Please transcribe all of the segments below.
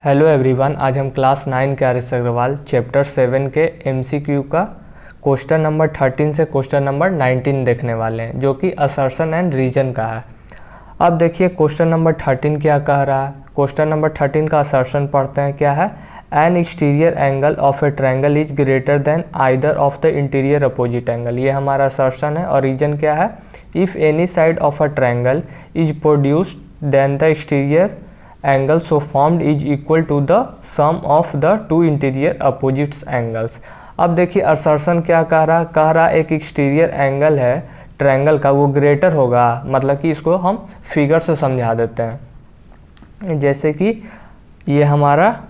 Hello everyone, आज हम class 9 के आर.एस. अग्रवाल चैप्टर 7 के एमसीक्यू का क्वेश्चन नंबर 13 से क्वेश्चन नंबर 19 देखने वाले हैं, जो कि असर्शन एंड रीजन का है। अब देखिए क्वेश्चन नंबर 13 क्या कह रहा है। क्वेश्चन नंबर 13 का असर्शन पढ़ते हैं। क्या है? An exterior angle of a triangle is greater than either of the interior opposite angle. ये हमारा असर्शन है। और रीजन क्या है? If any side of a triangle is produced then the exterior angle so formed is equal to the sum of the two interior opposites angles. अब देखिए assertion क्या कह रहा एक एक्सटीरियर एंगल है ट्रायंगल का, वो ग्रेटर होगा। मतलब कि इसको हम फिगर से समझा देते हैं। जैसे कि ये हमारा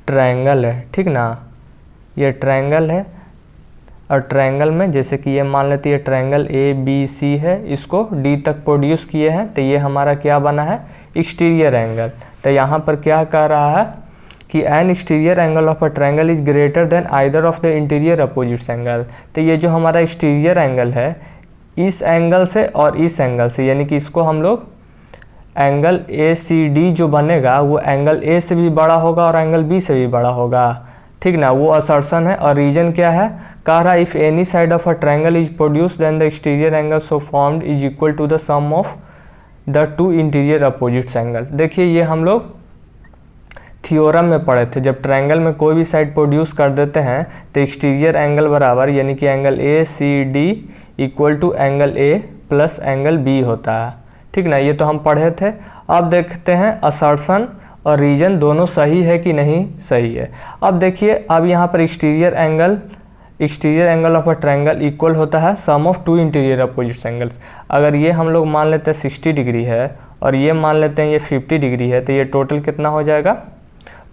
ट्रायंगल है, ठीक ना, ये ट्रायंगल है। और ट्रायंगल में जैसे कि ये मान लेते हैं ट्रायंगल ए बी सी है, इसको डी तक प्रोड्यूस किए हैं, तो ये हमारा क्या बना है? Exterior angle. तो यहाँ पर क्या कह रहा है कि N exterior angle of a triangle is greater than either of the interior opposites angle. तो ये जो हमारा एक्सटीरियर एंगल है, इस एंगल से और इस एंगल से, यानी कि इसको हम लोग एंगल ए सी डी जो बनेगा वो एंगल ए से भी बड़ा होगा और एंगल बी से भी बड़ा होगा, ठीक ना। वो असर्शन है। और रीजन क्या है? कह रहा if any side of a triangle is produced then the exterior angle so formed is equal to the sum of the two interior opposites angle. देखिए ये हम लोग थियोरम में पढ़े थे। जब ट्रायंगल में कोई भी साइड प्रोड्यूस कर देते हैं तो एक्सटीरियर एंगल बराबर, यानी कि angle A C D equal to angle A plus angle B होता है, ठीक ना। ये तो हम पढ़े थे। अब देखते हैं असर्शन और रीजन दोनों सही है कि नहीं सही है। अब देखिए, अब यहाँ पर exterior angle of a triangle equal होता है sum of two interior opposite angles. अगर ये हम लोग मान लेते हैं 60 डिग्री है और ये मान लेते हैं ये 50 डिग्री है, तो ये टोटल कितना हो जाएगा?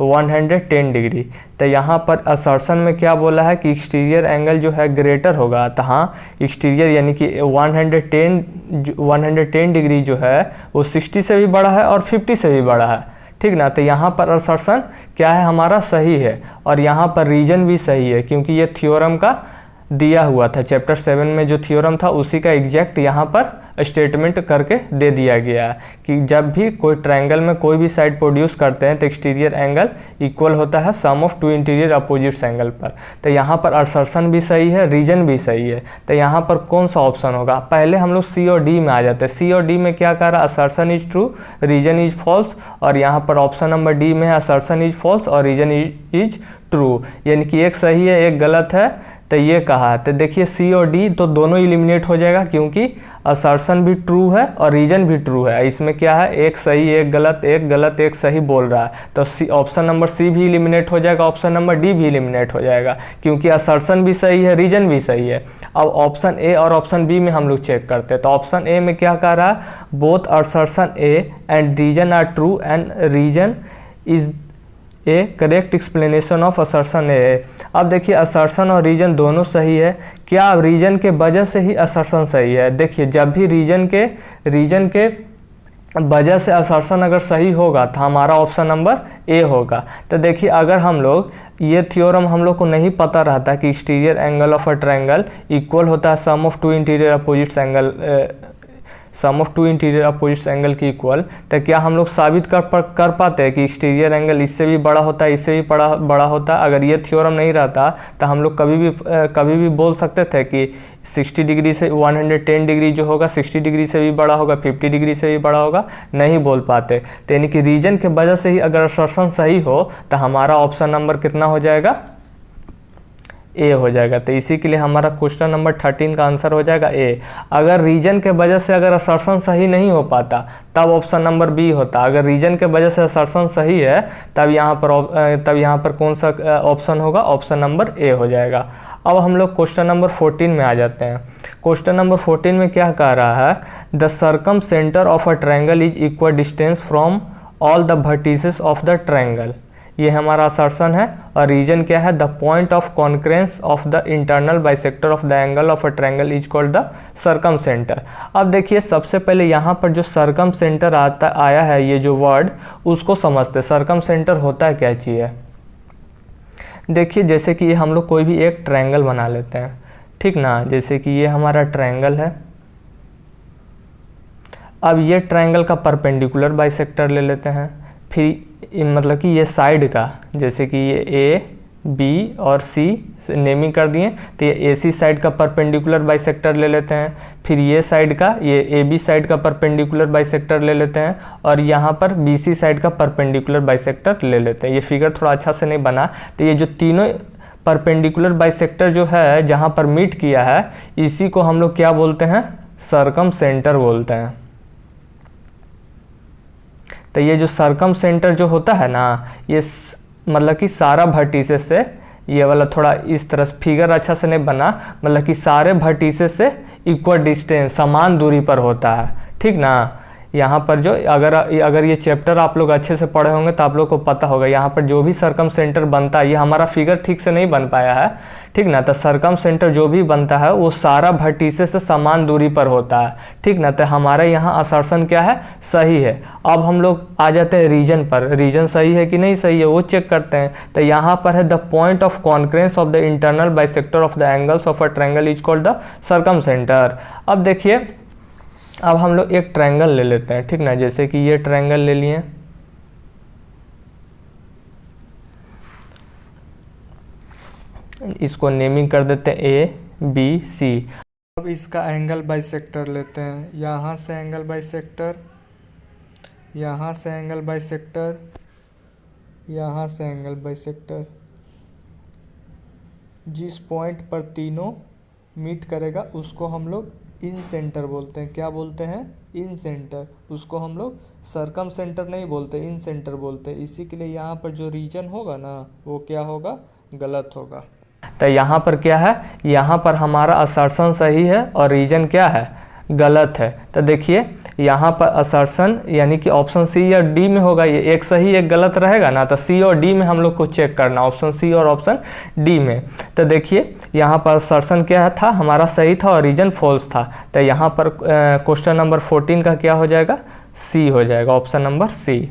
110 डिग्री। तो यहाँ पर असर्शन में क्या बोला है कि एक्सटीरियर एंगल जो है ग्रेटर होगा। तो हाँ, एक्सटीरियर यानी कि 110 डिग्री जो है वो 60 से भी बड़ा है और 50 से भी बड़ा है, ठीक ना। तो यहाँ पर असर्शन क्या है? हमारा सही है। और यहाँ पर रीजन भी सही है, क्योंकि ये थ्योरम का दिया हुआ था। चैप्टर 7 में जो थ्योरम था उसी का एग्जैक्ट यहाँ पर स्टेटमेंट करके दे दिया गया है कि जब भी कोई ट्रायंगल में कोई भी साइड प्रोड्यूस करते हैं तो एक्सटीरियर एंगल इक्वल होता है sum of two interior opposites angle पर। तो यहाँ पर असर्शन भी सही है, रीजन भी सही है। तो यहाँ पर कौन सा ऑप्शन होगा? पहले हम लोग सी और डी में आ जाते हैं। सी और डी में क्या कह रहा है? Assertion is true, reason is false. और यहाँ पर ऑप्शन नंबर डी में है असर्शन इज फॉल्स और रीजन इज ट्रू, यानी कि एक सही है एक गलत है। तो ये कहा, तो देखिए सी और डी तो दोनों इलिमिनेट हो जाएगा, क्योंकि असर्शन भी ट्रू है और रीजन भी ट्रू है। इसमें क्या है? एक सही एक गलत एक सही बोल रहा है। तो सी ऑप्शन नंबर सी भी इलिमिनेट हो जाएगा, ऑप्शन नंबर डी भी इलिमिनेट हो जाएगा, क्योंकि असर्शन भी सही है रीजन भी सही है। अब ऑप्शन ए और ऑप्शन बी में हम लोग चेक करते हैं। तो ऑप्शन ए में क्या कह रहा है? Both assertion A and reason are true and reason is a correct explanation of assertion A. अब देखिए असर्शन और रीजन दोनों सही है। क्या रीजन के वजह से ही असर्शन सही है? देखिए जब भी रीजन के वजह से असर्शन अगर सही होगा तो हमारा ऑप्शन नंबर ए होगा। तो देखिए अगर हम लोग ये थ्योरम हम लोग को नहीं पता रहता कि exterior angle of a triangle equal होता है sum of two interior opposites angle की इक्वल, तो क्या हम लोग साबित कर पाते हैं कि एक्सटीरियर एंगल इससे भी बड़ा होता है इससे भी बड़ा होता है? अगर ये थ्योरम नहीं रहता तो हम लोग कभी भी बोल सकते थे कि 60 डिग्री से 110 डिग्री जो होगा 60 डिग्री से भी बड़ा होगा, 50 डिग्री से भी बड़ा होगा, नहीं बोल पाते। तो यानी कि रीजन के वजह से ही अगर असर्शन सही हो तो हमारा ऑप्शन नंबर कितना हो जाएगा? ए हो जाएगा। तो इसी के लिए हमारा क्वेश्चन नंबर 13 का आंसर हो जाएगा ए। अगर रीजन के वजह से अगर असर्शन सही नहीं हो पाता तब ऑप्शन नंबर बी होता। अगर रीजन के वजह से असर्शन सही है तब यहाँ पर कौन सा ऑप्शन होगा? ऑप्शन नंबर ए हो जाएगा। अब हम लोग क्वेश्चन नंबर 14 में आ जाते हैं। क्वेश्चन नंबर 14 में क्या कह रहा है? The circum centre of a triangle is equal distance from all the vertices of the triangle. ये हमारा असर्शन है। और रीजन क्या है? The point of concurrence of the internal bisector of the angle of a triangle is called the circum centre. अब देखिए सबसे पहले यहाँ पर जो सर्कम सेंटर आया है, ये जो वर्ड, उसको समझते। सर्कम सेंटर होता क्या चीज़ है? देखिए जैसे कि हम लोग कोई भी एक ट्रायंगल बना लेते हैं, ठीक ना। जैसे कि ये हमारा ट्रायंगल है। अब ये ट्रायंगल का परपेंडिकुलर बाइसेक्टर ले लेते हैं, फिर मतलब कि ये साइड का, जैसे कि ये ए बी और सी नेमिंग कर दिए, तो ये ए सी साइड का परपेंडिकुलर बाइसेक्टर ले लेते हैं, फिर ये साइड का, ये ए बी साइड का परपेंडिकुलर बाइसेक्टर ले लेते हैं, और यहाँ पर बी सी साइड का परपेंडिकुलर बाइसेक्टर ले लेते हैं। ये फिगर थोड़ा अच्छा से नहीं बना, तो ये जो तीनों परपेंडिकुलर बाइसेक्टर जो है जहाँ पर मीट किया है, इसी को हम लोग क्या बोलते हैं, सरकम सेंटर बोलते हैं। तो ये जो सरकम सेंटर जो होता है ना, ये मतलब कि सारा वर्टिसेस से, ये वाला थोड़ा इस तरह फिगर अच्छा से नहीं बना, मतलब कि सारे वर्टिसेस से इक्वल डिस्टेंस, समान दूरी पर होता है, ठीक ना। यहाँ पर जो अगर ये चैप्टर आप लोग अच्छे से पढ़े होंगे तो आप लोग को पता होगा, यहाँ पर जो भी सरकम सेंटर बनता है, ये हमारा फिगर ठीक से नहीं बन पाया है, ठीक ना। तो सरकम सेंटर जो भी बनता है वो सारा वर्टिसेस से समान दूरी पर होता है, ठीक ना। तो हमारे यहाँ असर्शन क्या है, सही है। अब हम लोग आ जाते हैं रीजन पर, रीजन सही है कि नहीं सही है वो चेक करते हैं। तो यहाँ पर है the point of concurrence of the internal bisector of the angles of a triangle is called the circumcentre. अब देखिए, अब हम लोग एक ट्रायंगल ले लेते हैं, ठीक ना, जैसे कि ये ट्रायंगल ले लिए, इसको नेमिंग कर देते हैं ए बी सी। अब इसका एंगल बाइसेक्टर लेते हैं, यहाँ से एंगल बाइसेक्टर, यहाँ से एंगल बाइसेक्टर, यहाँ से एंगल बाइसेक्टर। जिस पॉइंट पर तीनों मीट करेगा उसको हम लोग इन सेंटर बोलते हैं। क्या बोलते हैं, इन सेंटर। उसको हम लोग सरकम सेंटर नहीं बोलते, इन सेंटर बोलते हैं। इसी के लिए यहाँ पर जो रीजन होगा ना वो क्या होगा, गलत होगा। तो यहाँ पर क्या है, यहाँ पर हमारा असर्शन सही है और रीजन क्या है, गलत है। तो देखिए यहाँ पर असर्शन यानी कि ऑप्शन सी या डी में होगा, ये एक सही एक गलत रहेगा ना, तो सी और डी में हम लोग को चेक करना, ऑप्शन सी और ऑप्शन डी में। तो देखिए यहाँ पर असर्शन क्या था, हमारा सही था और रीजन फॉल्स था। तो यहाँ पर क्वेश्चन नंबर 14 का क्या हो जाएगा, सी हो जाएगा, ऑप्शन नंबर सी।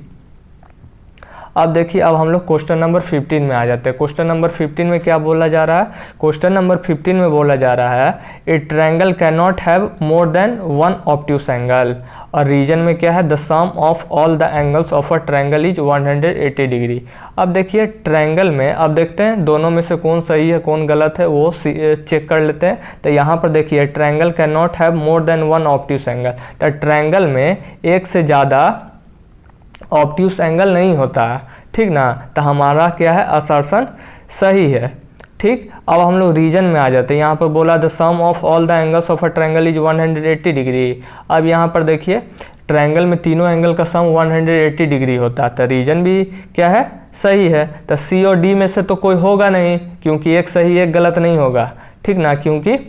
अब देखिए, अब हम लोग क्वेश्चन नंबर 15 में आ जाते हैं। क्वेश्चन नंबर 15 में क्या बोला जा रहा है, क्वेश्चन नंबर 15 में बोला जा रहा है a triangle can not have more than one obtuse angle, और रीजन में क्या है, the sum of all the angles of a triangle is 180 degree. अब देखिए ट्रायंगल में, अब देखते हैं दोनों में से कौन सही है कौन गलत है वो चेक कर लेते हैं। तो यहाँ पर देखिए triangle can not have more than one obtuse angle, तो ट्रायंगल में एक से ज़्यादा ऑब्ट्यूस एंगल नहीं होता है, ठीक ना। तो हमारा क्या है, असर्शन सही है, ठीक। अब हम लोग रीजन में आ जाते हैं। यहाँ पर बोला the sum of all the angles of a triangle is 180 degree. अब यहाँ पर देखिए ट्रायंगल में तीनों एंगल का सम 180 डिग्री होता है, तो रीजन भी क्या है, सही है। तो सी और डी में से तो कोई होगा नहीं, क्योंकि एक सही एक गलत नहीं होगा, ठीक ना, क्योंकि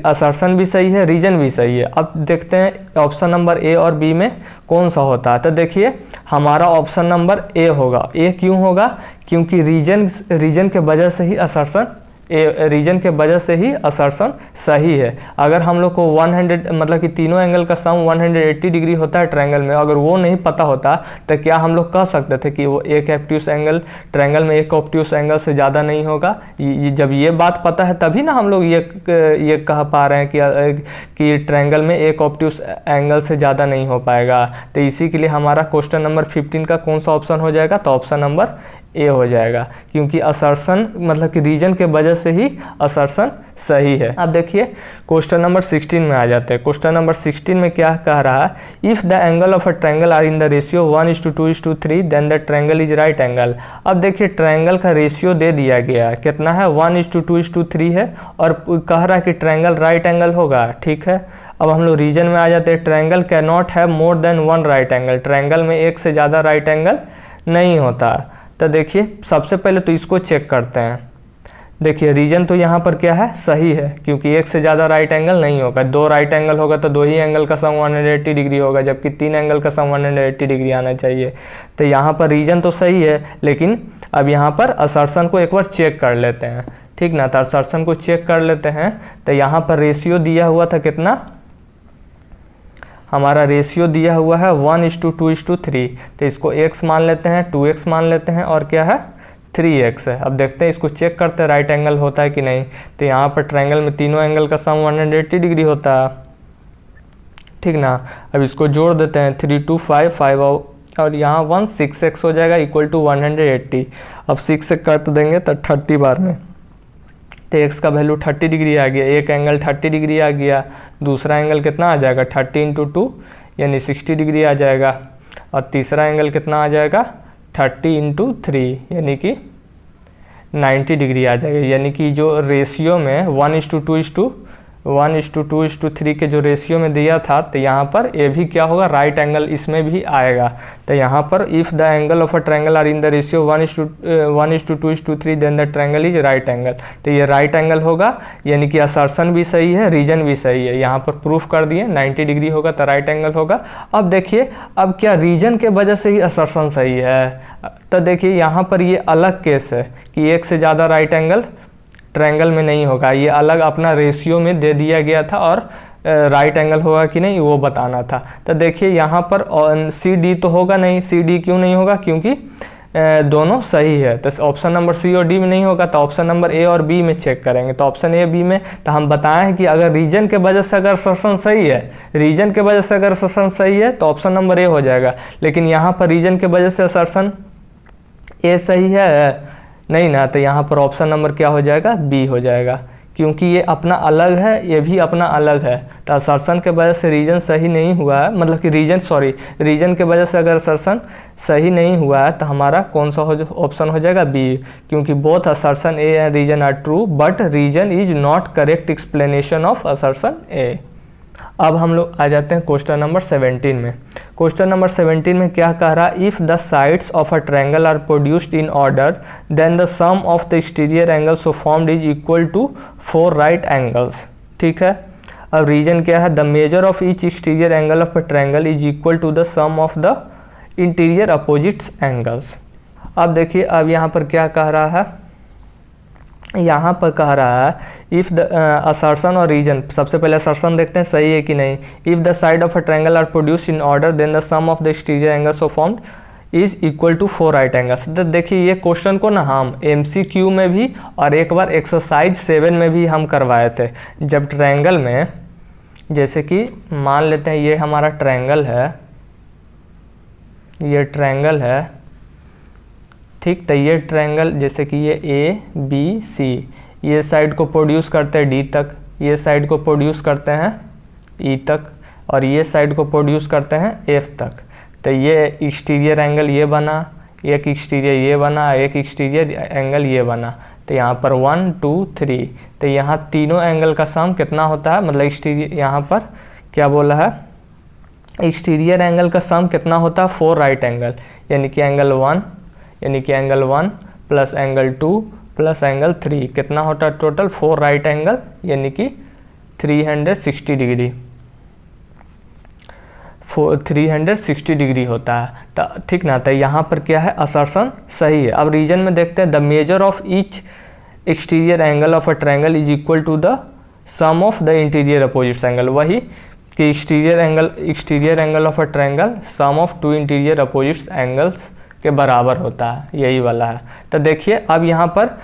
असर्शन भी सही है रीजन भी सही है। अब देखते हैं ऑप्शन नंबर ए और बी में कौन सा होता है। तो देखिए हमारा ऑप्शन नंबर ए होगा। ए क्यों होगा, क्योंकि रीजन के वजह से ही असर्शन रीजन के वजह से ही असर्शन सही है। अगर हम लोग को 100 मतलब कि तीनों एंगल का सम 180 डिग्री होता है ट्रायंगल में, अगर वो नहीं पता होता तो क्या हम लोग कह सकते थे कि वो एक ऑब्ट्यूस एंगल ट्रायंगल में एक ऑब्ट्यूस एंगल से ज़्यादा नहीं होगा। जब ये बात पता है तभी ना हम लोग ये कह पा रहे हैं कि ट्रायंगल में एक ऑब्ट्यूस एंगल से ज़्यादा नहीं हो पाएगा। तो इसी के लिए हमारा क्वेश्चन नंबर 15 का कौन सा ऑप्शन हो जाएगा, तो ऑप्शन नंबर ए हो जाएगा, क्योंकि असर्शन मतलब कि रीजन के वजह से ही असर्शन सही है। अब देखिए क्वेश्चन नंबर 16 में आ जाते हैं। क्वेश्चन नंबर 16 में क्या कह रहा है, if the angle of a triangle are in the ratio 1:2:3 then the triangle is right angle. अब देखिए ट्रायंगल का रेशियो दे दिया गया है, कितना है, 1:2:3 है, और कह रहा है कि ट्रायंगल राइट एंगल होगा, ठीक है। अब हम लोग रीजन में आ जाते हैं। Triangle can not have more than one right angle, triangle में एक से ज़्यादा राइट एंगल नहीं होता। तो देखिए सबसे पहले तो इसको चेक करते हैं। देखिए रीजन तो यहाँ पर क्या है, सही है, क्योंकि एक से ज़्यादा राइट एंगल नहीं होगा। दो राइट एंगल होगा तो दो ही एंगल का सम 180 डिग्री होगा, जबकि तीन एंगल का सम 180 डिग्री आना चाहिए। तो यहाँ पर रीजन तो सही है, लेकिन अब यहाँ पर असर्शन को एक बार चेक कर लेते हैं, ठीक ना। तो असर्शन को चेक कर लेते हैं। तो यहाँ पर रेशियो दिया हुआ था कितना, हमारा रेशियो दिया हुआ है 1:2:3। तो इसको x मान लेते हैं, 2x मान लेते हैं, और क्या है 3x है। अब देखते हैं इसको चेक करते हैं राइट एंगल होता है कि नहीं। तो यहाँ पर ट्रायंगल में तीनों एंगल का सम 180 डिग्री होता है, ठीक ना। अब इसको जोड़ देते हैं, 3 2 5 5 और और यहाँ 1 6x हो जाएगा इक्वल टू 180। अब 6 से कट देंगे तो 30 बार में, तो x का वैल्यू 30 डिग्री आ गया, एक एंगल 30 डिग्री आ गया, दूसरा एंगल कितना आ जाएगा 30 इंटू 2 यानी 60 डिग्री आ जाएगा, और तीसरा एंगल कितना आ जाएगा 30 इंटू 3 यानी कि 90 डिग्री आ जाएगा। यानी कि जो रेशियो में 1:2:3 के जो रेशियो में दिया था, तो यहाँ पर ये भी क्या होगा, राइट एंगल इसमें भी आएगा। तो यहाँ पर if the angle of a triangle are in the ratio 1:2:3 then the triangle is right angle. तो ये राइट एंगल होगा, यानी कि असर्शन भी सही है, रीजन भी सही है। यहाँ पर प्रूफ कर दिए 90 डिग्री होगा तो राइट एंगल होगा। अब देखिए, अब क्या रीजन के वजह से ही असर्शन सही है? तो देखिए यहाँ पर ये अलग केस है कि एक से ज़्यादा राइट एंगल ट्रायंगल में नहीं होगा, ये अलग अपना रेशियो में दे दिया गया था, और राइट एंगल होगा कि नहीं वो बताना था। तो देखिए यहाँ पर सी डी तो होगा नहीं, सी डी क्यों नहीं होगा, क्योंकि दोनों सही है। तो ऑप्शन नंबर सी और डी में नहीं होगा, तो ऑप्शन नंबर ए और बी में चेक करेंगे। तो ऑप्शन ए बी में तो हम बताएं हैं कि अगर रीजन के वजह से अगर असर्शन सही है, रीजन के वजह से अगर असर्शन सही है तो ऑप्शन नंबर ए हो जाएगा। लेकिन यहाँ पर रीजन के वजह से असर्शन ए सही है नहीं ना, तो यहाँ पर ऑप्शन नंबर क्या हो जाएगा, बी हो जाएगा, क्योंकि ये अपना अलग है, ये भी अपना अलग है। तो असर्शन के वजह से रीजन सही नहीं हुआ है, मतलब कि रीजन के वजह से अगर असर्शन सही नहीं हुआ है तो हमारा कौन सा ऑप्शन हो जाएगा, बी, क्योंकि both assertion A and reason are true but reason is not correct explanation of assertion A. अब हम लोग आ जाते हैं क्वेश्चन नंबर 17 में। क्वेश्चन नंबर 17 में क्या कह रहा है, if the sides of a triangle are produced in order then the sum of the exterior angles so formed is equal to 4 right angles. ठीक है, अब रीजन क्या है, the measure of each exterior angle of a triangle is equal to the sum of the interior opposites angles. अब देखिए, अब यहाँ पर क्या कह रहा है, यहाँ पर कह रहा है इफ़ द असर्शन और रीजन, सबसे पहले असर्शन देखते हैं सही है कि नहीं। If the side of a triangle are produced in order then the sum of the exterior angles so formed is equal to 4 right angles. तो देखिए ये क्वेश्चन को ना हम MCQ में भी और एक बार एक्सरसाइज 7 में भी हम करवाए थे। जब ट्रायंगल में, जैसे कि मान लेते हैं ये हमारा ट्रायंगल है, ये ट्रायंगल है, ठीक। तो ये ट्रायंगल जैसे कि ये ABC, ये साइड को प्रोड्यूस करते हैं D तक, ये साइड को प्रोड्यूस करते हैं E तक, और ये साइड को प्रोड्यूस करते हैं F तक। तो ये एक्सटीरियर एंगल ये बना, एक एक्सटीरियर ये बना, एक एक्सटीरियर एंगल ये बना। तो यहाँ पर 1 2 3, तो यहाँ तीनों एंगल का सम कितना होता है, मतलब एक्सटीरियर, यहाँ पर क्या बोला है, एक्सटीरियर एंगल का सम कितना होता है, 4 राइट एंगल, यानी कि angle 1 plus angle 2 plus angle 3 कितना होता है टोटल 4 राइट एंगल, यानी कि 360 डिग्री, 360 डिग्री होता है। तो ठीक ना, तो यहाँ पर क्या है, असर्शन सही है। अब रीजन में देखते हैं, the measure of each exterior angle of a triangle is equal to the sum of the interior opposites angle. वही कि exterior angle of a triangle sum of 2 interior opposites angles के बराबर होता है, यही वाला है। तो देखिए अब यहाँ पर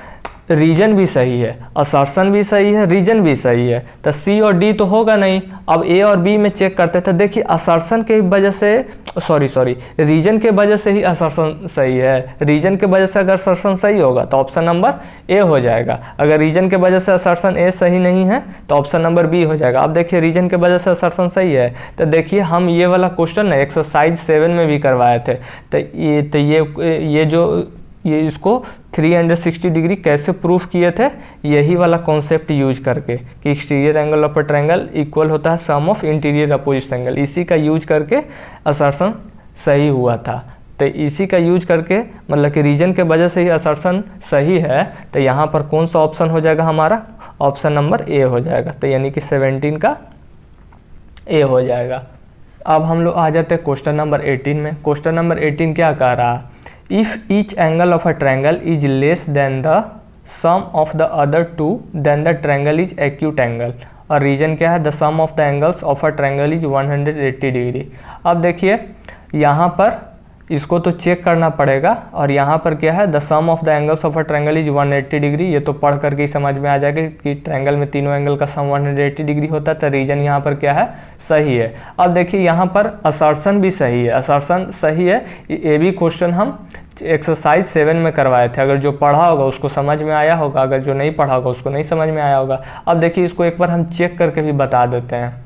रीजन भी सही है, असर्शन भी सही है, रीजन भी सही है, तो सी और डी तो होगा नहीं। अब ए और बी में चेक करते थे, देखिए असर्शन के वजह से, रीजन के वजह से ही असर्शन सही है। रीजन के वजह से अगर असर्शन सही होगा तो ऑप्शन नंबर ए हो जाएगा। अगर रीजन के वजह से असर्शन ए सही नहीं है तो ऑप्शन नंबर बी हो जाएगा। अब देखिए रीजन के वजह से असर्शन सही है, तो देखिए हम ये वाला क्वेश्चन ना एक्सरसाइज 7 में भी करवाए थे। तो ये इसको 360 डिग्री कैसे प्रूफ किए थे, यही वाला कॉन्सेप्ट यूज करके कि exterior angle of a triangle equal होता है sum of interior opposite angle, इसी का यूज करके असर्शन सही हुआ था। तो इसी का यूज करके, मतलब कि रीजन के वजह से ही असर्शन सही है, तो यहाँ पर कौन सा ऑप्शन हो जाएगा हमारा, ऑप्शन नंबर ए हो जाएगा। तो यानी कि 17 का ए हो जाएगा। अब हम लोग आ जाते हैं क्वेश्चन नंबर 18 में। क्वेश्चन नंबर 18 क्या कह रहा है, if each angle of a triangle is less than the sum of the other two then the triangle is acute angle। और रीजन क्या है, the sum of the angles of a triangle is 180 degree. अब देखिए यहाँ पर इसको तो check करना पड़ेगा। और यहाँ पर क्या है, the sum of the angles of a triangle is 180 degree. ये तो पढ़ करके ही समझ में आ जाएगा कि ट्रायंगल में तीनों एंगल का सम 180 डिग्री होता है, तो रीजन यहाँ पर क्या है, सही है। अब देखिए यहाँ पर असर्शन भी सही है, असर्शन सही है। ये भी क्वेश्चन हम एक्सरसाइज 7 में करवाए थे, अगर जो पढ़ा होगा उसको समझ में आया होगा, अगर जो नहीं पढ़ा होगा उसको नहीं समझ में आया होगा। अब देखिए इसको एक बार हम चेक करके भी बता देते हैं।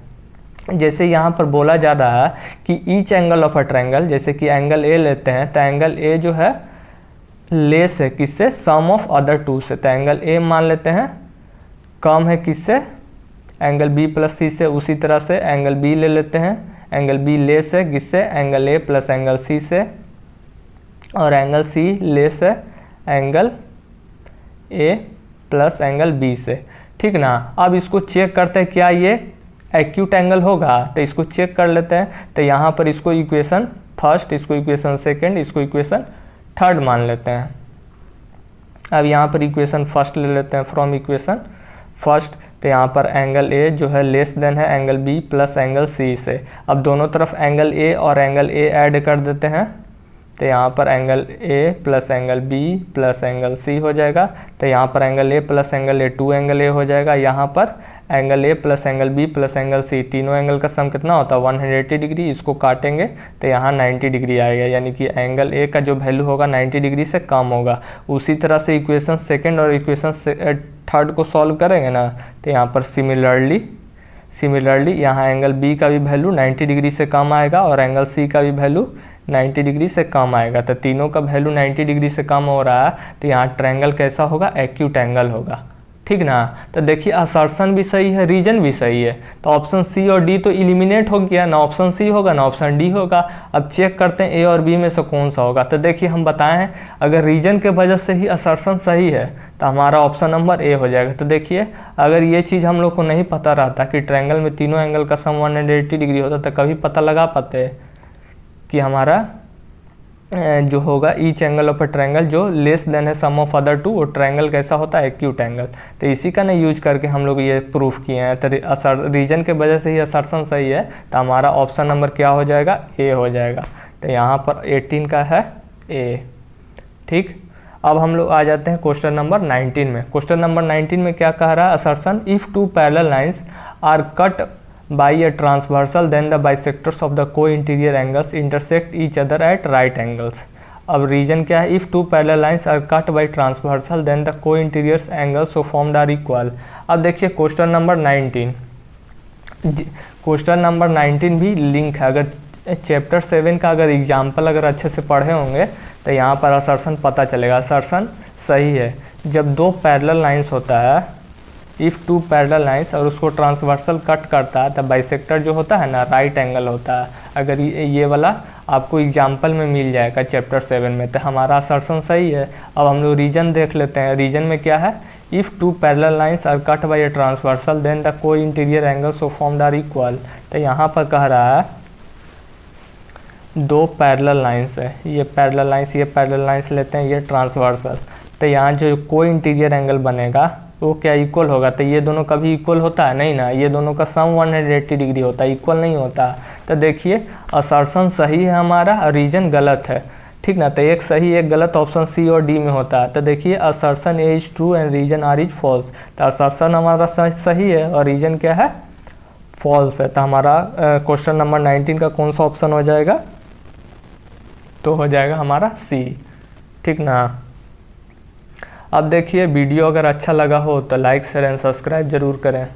जैसे यहाँ पर बोला जा रहा है कि each angle of a triangle, जैसे कि एंगल ए लेते हैं, तो एंगल ए जो है लेस है किससे, सम ऑफ अदर टू से। तो एंगल ए मान लेते हैं कम है किससे, एंगल बी प्लस सी से। उसी तरह से एंगल बी ले लेते हैं, एंगल बी लेस है किससे, angle A plus angle C से। और एंगल सी लेस है angle A plus angle B से, ठीक ना। अब इसको चेक करते हैं क्या ये एक्यूट एंगल होगा, तो इसको चेक कर लेते हैं। तो यहाँ पर इसको इक्वेशन फर्स्ट, इसको इक्वेशन सेकंड, इसको इक्वेशन थर्ड मान लेते हैं। अब यहाँ पर इक्वेशन फर्स्ट ले लेते हैं, फ्रॉम इक्वेशन फर्स्ट। तो यहाँ पर एंगल ए जो है लेस देन है angle B plus angle C से। अब दोनों तरफ एंगल ए और एंगल ए ऐड कर देते हैं, तो यहाँ पर angle A plus angle B plus angle C हो जाएगा। तो यहाँ पर angle A plus angle A 2 angle A हो जाएगा। यहाँ पर angle A plus angle B plus angle C, तीनों एंगल का सम कितना होता है 180 डिग्री। इसको काटेंगे तो यहाँ 90 डिग्री आएगा, यानी कि एंगल ए का जो वैल्यू होगा 90 डिग्री से कम होगा। उसी तरह से इक्वेशन सेकंड और इक्वेशन थर्ड को सॉल्व करेंगे ना, तो यहाँ पर सिमिलरली यहाँ एंगल बी का भी वैल्यू 90 डिग्री से कम आएगा और एंगल सी का भी वैल्यू 90 डिग्री से कम आएगा। तो तीनों का वैल्यू 90 डिग्री से कम हो रहा है, तो यहाँ ट्रायंगल कैसा होगा, एक्यूट एंगल होगा, ठीक ना। तो देखिए असर्शन भी सही है, रीजन भी सही है। तो ऑप्शन सी और डी तो इलिमिनेट हो गया, ना ऑप्शन सी होगा ना ऑप्शन डी होगा। अब चेक करते हैं ए और बी में से कौन सा होगा। तो देखिए हम बताए हैं अगर रीजन के वजह से ही असर्शन सही है तो हमारा ऑप्शन नंबर ए हो जाएगा। तो देखिए अगर ये चीज़ हम लोग को नहीं पता रहता कि ट्रायंगल में तीनों एंगल का सम 180 डिग्री होता तो कभी पता लगा पाते कि हमारा जो होगा each angle of a triangle जो लेस देन है सम ऑफ अदर टू, वो ट्रायंगल कैसा होता है, एक्यूट एंगल। तो इसी का ना यूज करके हम लोग ये प्रूफ किए हैं। तो रीजन के वजह से ही असर्शन सही है, तो हमारा ऑप्शन नंबर क्या हो जाएगा, ए हो जाएगा। तो यहाँ पर 18 का है ए, ठीक। अब हम लोग आ जाते हैं क्वेश्चन नंबर 19 में। क्वेश्चन नंबर 19 में क्या कह रहा है, assertion if two parallel lines are cut by a transversal then the bisectors of the co-interior angles intersect each other at right angles। अब रीजन क्या है, if two parallel lines are cut by transversal then the co-interior angles so formed are equal। अब देखिए question number 19, question number 19 भी link है। अगर chapter 7 का अगर एग्जाम्पल अगर अच्छे से पढ़े होंगे तो यहाँ पर असर्शन पता चलेगा। असर्शन सही है जब दो पैरेलल लाइंस होता है, इफ़ टू पैरेलल लाइंस और उसको ट्रांसवर्सल कट करता है, तब बाइसेक्टर जो होता है ना राइट एंगल होता है। अगर ये वाला आपको एग्जाम्पल में मिल जाएगा चैप्टर 7 में, तो हमारा असर्शन सही है। अब हम लोग रीजन देख लेते हैं। रीजन में क्या है, if two parallel lines are cut by a transversal then the co interior angles so formed are equal. तो यहाँ पर कह रहा है दो पैरेलल लाइंस है, ये पैरेलल लाइंस, ये पैरेलल लाइंस लेते हैं, ये ट्रांसवर्सल। तो यहाँ जो को इंटीरियर एंगल बनेगा वो क्या इक्वल होगा। तो ये दोनों कभी इक्वल होता है नहीं ना, ये दोनों का सम 180 डिग्री होता है, इक्वल नहीं होता। तो देखिए असर्शन सही है हमारा और रीजन गलत है, ठीक ना। तो एक सही एक गलत ऑप्शन सी और डी में होता है। तो देखिए assertion A is true and reason R is false. तो असर्शन हमारा सही है और रीजन क्या है, फॉल्स है। तो हमारा क्वेश्चन नंबर 19 का कौन सा ऑप्शन हो जाएगा, तो हो जाएगा हमारा सी, ठीक ना। अब देखिए वीडियो अगर अच्छा लगा हो तो लाइक शेयर एंड सब्सक्राइब जरूर करें।